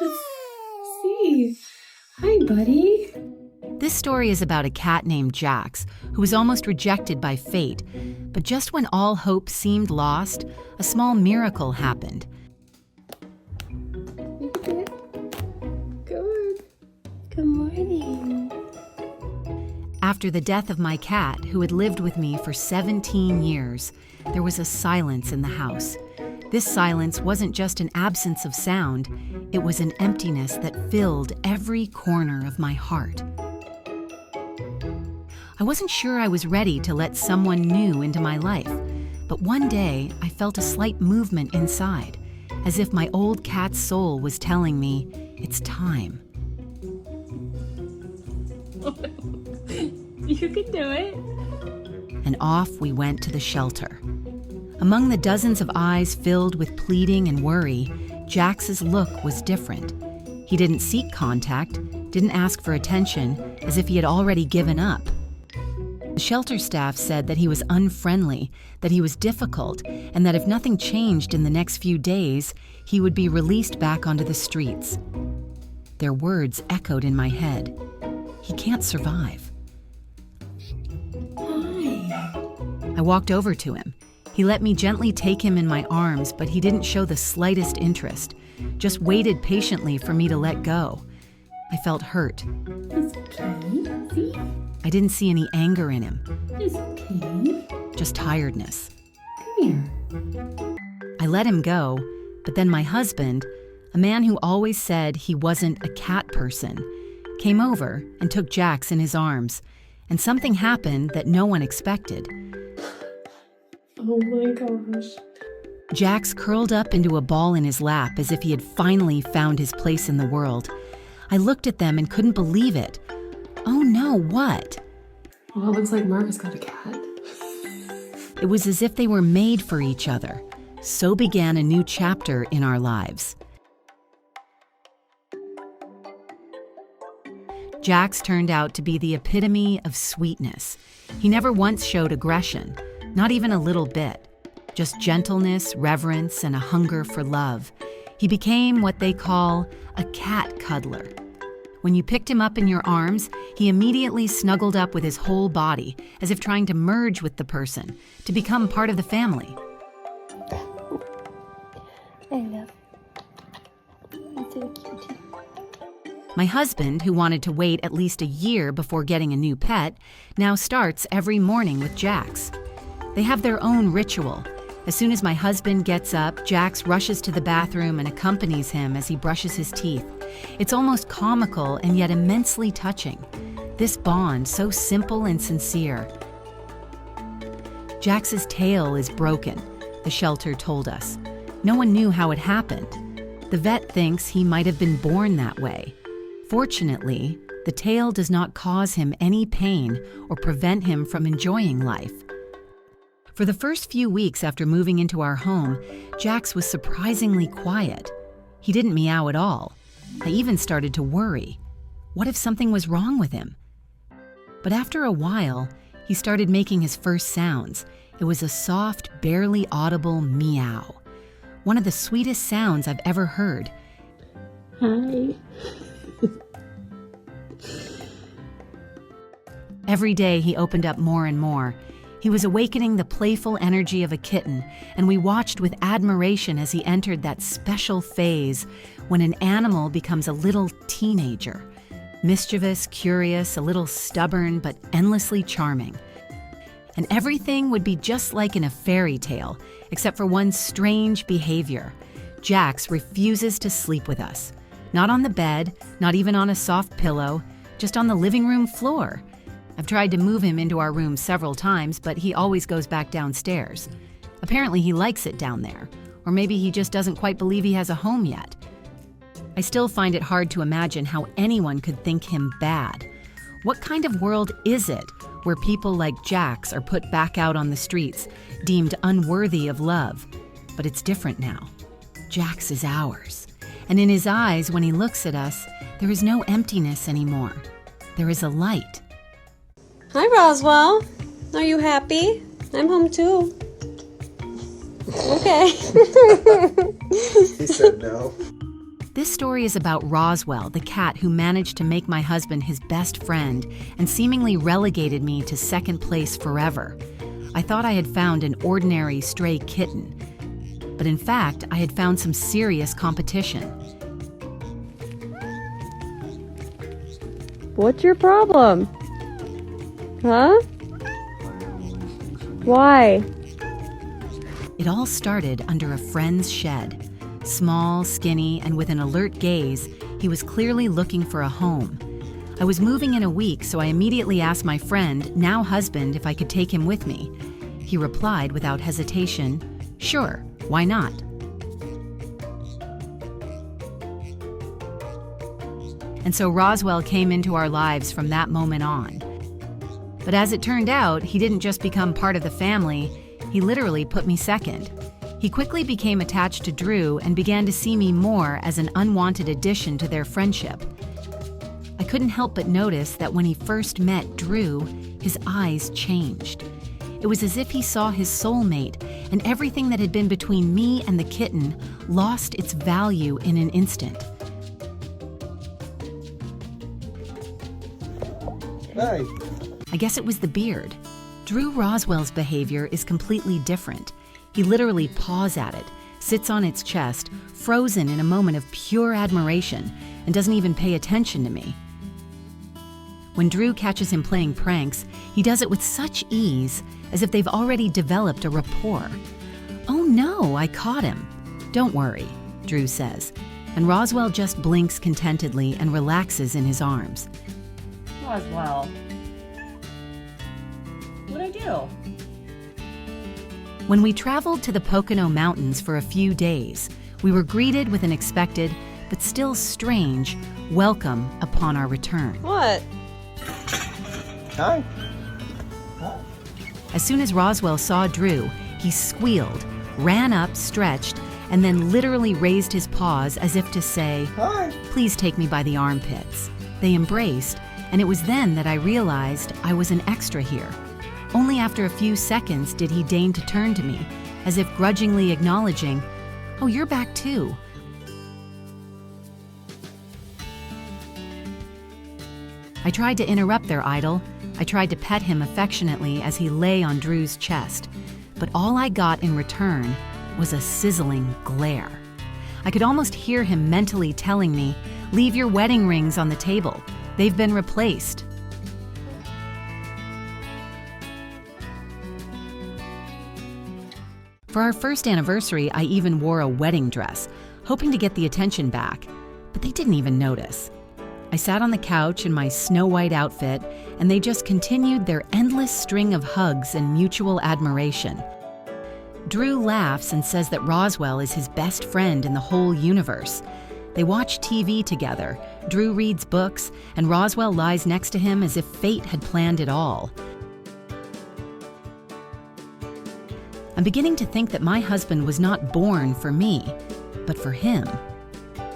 Let's see. Hi, buddy. This story is about a cat named Jax who was almost rejected by fate, but just when all hope seemed lost, a small miracle happened. Good. Good morning. After the death of my cat, who had lived with me for 17 years, there was a silence in the house. This silence wasn't just an absence of sound, it was an emptiness that filled every corner of my heart. I wasn't sure I was ready to let someone new into my life, but one day I felt a slight movement inside, as if my old cat's soul was telling me, it's time. You can do it. And off we went to the shelter. Among the dozens of eyes filled with pleading and worry, Jax's look was different. He didn't seek contact, didn't ask for attention, as if he had already given up. The shelter staff said that he was unfriendly, that he was difficult, and that if nothing changed in the next few days, he would be released back onto the streets. Their words echoed in my head. He can't survive. Hi. I walked over to him. He let me gently take him in my arms, but he didn't show the slightest interest, just waited patiently for me to let go. I felt hurt. It's okay. See? I didn't see any anger in him, It's okay. just tiredness. Come here. I let him go, but then my husband, a man who always said he wasn't a cat person, came over and took Jax in his arms, and something happened that no one expected. Oh my gosh. Jax curled up into a ball in his lap as if he had finally found his place in the world. I looked at them and couldn't believe it. Oh no, what? Well, it looks like Marcus got a cat. It was as if they were made for each other. So began a new chapter in our lives. Jax turned out to be the epitome of sweetness. He never once showed aggression, not even a little bit. Just gentleness, reverence, and a hunger for love. He became what they call a cat cuddler. When you picked him up in your arms, he immediately snuggled up with his whole body, as if trying to merge with the person, to become part of the family. I love you. You're so cute. My husband, who wanted to wait at least a year before getting a new pet, now starts every morning with Jax. They have their own ritual. As soon as my husband gets up, Jax rushes to the bathroom and accompanies him as he brushes his teeth. It's almost comical and yet immensely touching. This bond, so simple and sincere. Jax's tail is broken, the shelter told us. No one knew how it happened. The vet thinks he might have been born that way. Fortunately, the tail does not cause him any pain or prevent him from enjoying life. For the first few weeks after moving into our home, Jax was surprisingly quiet. He didn't meow at all. I even started to worry. What if something was wrong with him? But after a while, he started making his first sounds. It was a soft, barely audible meow. One of the sweetest sounds I've ever heard. Hi. Every day he opened up more and more. He was awakening the playful energy of a kitten, and we watched with admiration as he entered that special phase when an animal becomes a little teenager. Mischievous, curious, a little stubborn, but endlessly charming. And everything would be just like in a fairy tale, except for one strange behavior. Jax refuses to sleep with us. Not on the bed, not even on a soft pillow, just on the living room floor. I've tried to move him into our room several times, but he always goes back downstairs. Apparently he likes it down there, or maybe he just doesn't quite believe he has a home yet. I still find it hard to imagine how anyone could think him bad. What kind of world is it where people like Jax are put back out on the streets, deemed unworthy of love? But it's different now. Jax is ours. And in his eyes, when he looks at us, there is no emptiness anymore. There is a light. Hi, Roswell. Are you happy? I'm home too. Okay. He said no. This story is about Roswell, the cat who managed to make my husband his best friend and seemingly relegated me to second place forever. I thought I had found an ordinary stray kitten, but in fact, I had found some serious competition. What's your problem? Huh? Why? It all started under a friend's shed. Small, skinny, and with an alert gaze, he was clearly looking for a home. I was moving in a week, so I immediately asked my friend, now husband, if I could take him with me. He replied without hesitation, "Sure, why not?" And so Roswell came into our lives from that moment on. But as it turned out, he didn't just become part of the family, he literally put me second. He quickly became attached to Drew and began to see me more as an unwanted addition to their friendship. I couldn't help but notice that when he first met Drew, his eyes changed. It was as if he saw his soulmate, and everything that had been between me and the kitten lost its value in an instant. Hey. I guess it was the beard. Drew Roswell's behavior is completely different. He literally paws at it, sits on its chest, frozen in a moment of pure admiration, and doesn't even pay attention to me. When Drew catches him playing pranks, he does it with such ease, as if they've already developed a rapport. "Oh no, I caught him." "Don't worry," Drew says, and Roswell just blinks contentedly and relaxes in his arms. Roswell. What'd I do? When we traveled to the Pocono Mountains for a few days, we were greeted with an expected, but still strange, welcome upon our return. What? Hi. As soon as Roswell saw Drew, he squealed, ran up, stretched, and then literally raised his paws as if to say, Hi. "Please take me by the armpits." They embraced, and it was then that I realized I was an extra here. Only after a few seconds did he deign to turn to me, as if grudgingly acknowledging, "Oh, you're back too." I tried to interrupt their idyll. I tried to pet him affectionately as he lay on Drew's chest, but all I got in return was a sizzling glare. I could almost hear him mentally telling me, "Leave your wedding rings on the table. They've been replaced." For our first anniversary, I even wore a wedding dress, hoping to get the attention back, but they didn't even notice. I sat on the couch in my snow-white outfit, and they just continued their endless string of hugs and mutual admiration. Drew laughs and says that Roswell is his best friend in the whole universe. They watch TV together, Drew reads books, and Roswell lies next to him as if fate had planned it all. I'm beginning to think that my husband was not born for me, but for him.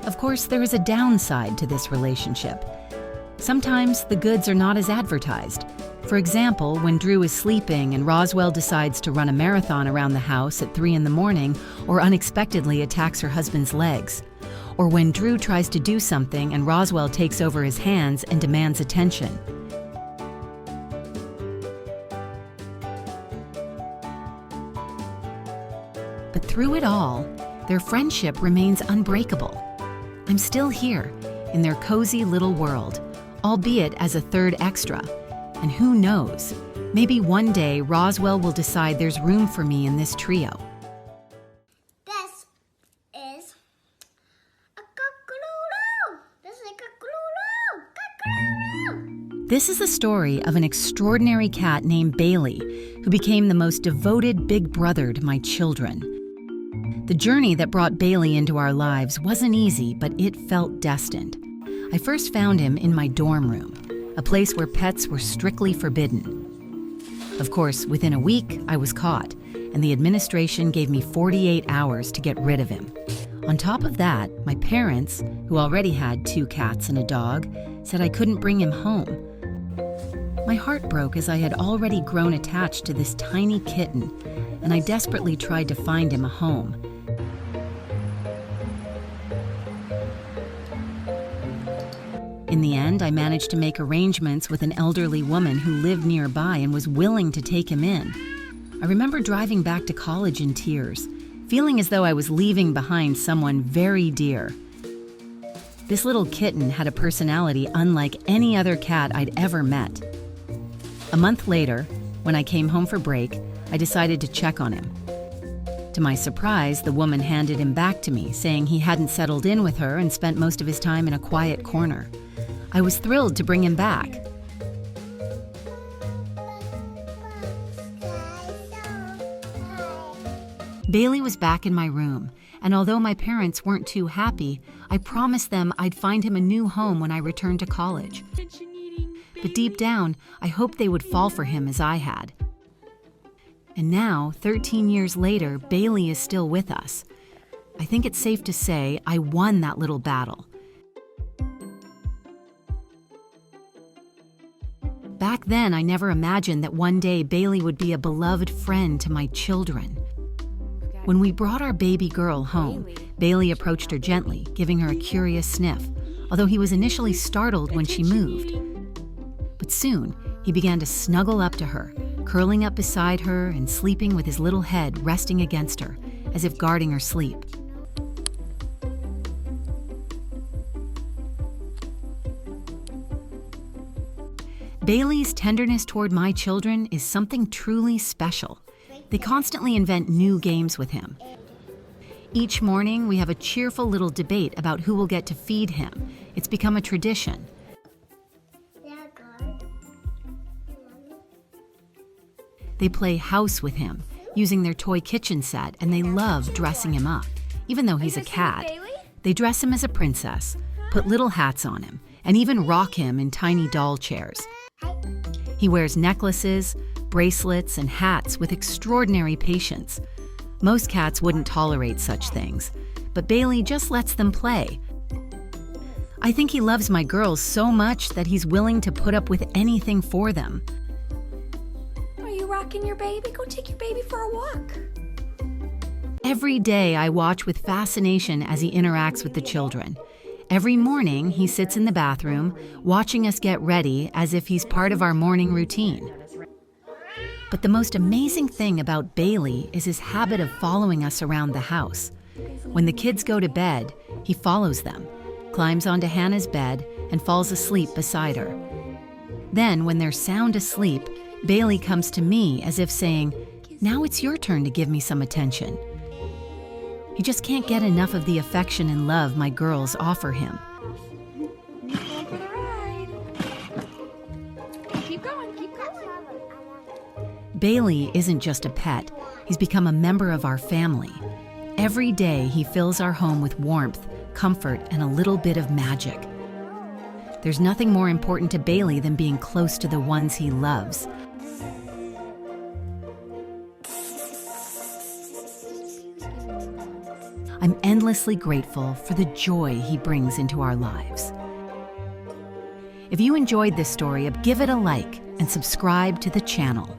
Of course, there is a downside to this relationship. Sometimes the goods are not as advertised. For example, when Drew is sleeping and Roswell decides to run a marathon around the house at 3 a.m. or unexpectedly attacks her husband's legs. Or when Drew tries to do something and Roswell takes over his hands and demands attention. But through it all, their friendship remains unbreakable. I'm still here, in their cozy little world, albeit as a third extra. And who knows, maybe one day Roswell will decide there's room for me in this trio. This is a cockaloodle. This is a cockaloodle. Cockaloodle. This is the story of an extraordinary cat named Bailey, who became the most devoted big brother to my children. The journey that brought Bailey into our lives wasn't easy, but it felt destined. I first found him in my dorm room, a place where pets were strictly forbidden. Of course, within a week, I was caught, and the administration gave me 48 hours to get rid of him. On top of that, my parents, who already had 2 cats and a dog, said I couldn't bring him home. My heart broke as I had already grown attached to this tiny kitten, and I desperately tried to find him a home. In the end, I managed to make arrangements with an elderly woman who lived nearby and was willing to take him in. I remember driving back to college in tears, feeling as though I was leaving behind someone very dear. This little kitten had a personality unlike any other cat I'd ever met. A month later, when I came home for break, I decided to check on him. To my surprise, the woman handed him back to me, saying he hadn't settled in with her and spent most of his time in a quiet corner. I was thrilled to bring him back. Bailey was back in my room, and although my parents weren't too happy, I promised them I'd find him a new home when I returned to college. But deep down, I hoped they would fall for him as I had. And now, 13 years later, Bailey is still with us. I think it's safe to say I won that little battle. Back then, I never imagined that one day Bailey would be a beloved friend to my children. When we brought our baby girl home, Bailey approached her gently, giving her a curious sniff, although he was initially startled when she moved. But soon, he began to snuggle up to her, curling up beside her and sleeping with his little head resting against her, as if guarding her sleep. Bailey's tenderness toward my children is something truly special. They constantly invent new games with him. Each morning, we have a cheerful little debate about who will get to feed him. It's become a tradition. They play house with him, using their toy kitchen set, and they love dressing him up. Even though he's a cat, they dress him as a princess, put little hats on him, and even rock him in tiny doll chairs. He wears necklaces, bracelets, and hats with extraordinary patience. Most cats wouldn't tolerate such things, but Bailey just lets them play. I think he loves my girls so much that he's willing to put up with anything for them. Are you rocking your baby? Go take your baby for a walk. Every day I watch with fascination as he interacts with the children. Every morning he sits in the bathroom, watching us get ready as if he's part of our morning routine. But the most amazing thing about Bailey is his habit of following us around the house. When the kids go to bed, he follows them, climbs onto Hannah's bed, and falls asleep beside her. Then, when they're sound asleep, Bailey comes to me as if saying, "Now it's your turn to give me some attention." He just can't get enough of the affection and love my girls offer him. Bailey isn't just a pet, he's become a member of our family. Every day he fills our home with warmth, comfort, and a little bit of magic. There's nothing more important to Bailey than being close to the ones he loves. I'm endlessly grateful for the joy he brings into our lives. If you enjoyed this story, give it a like and subscribe to the channel.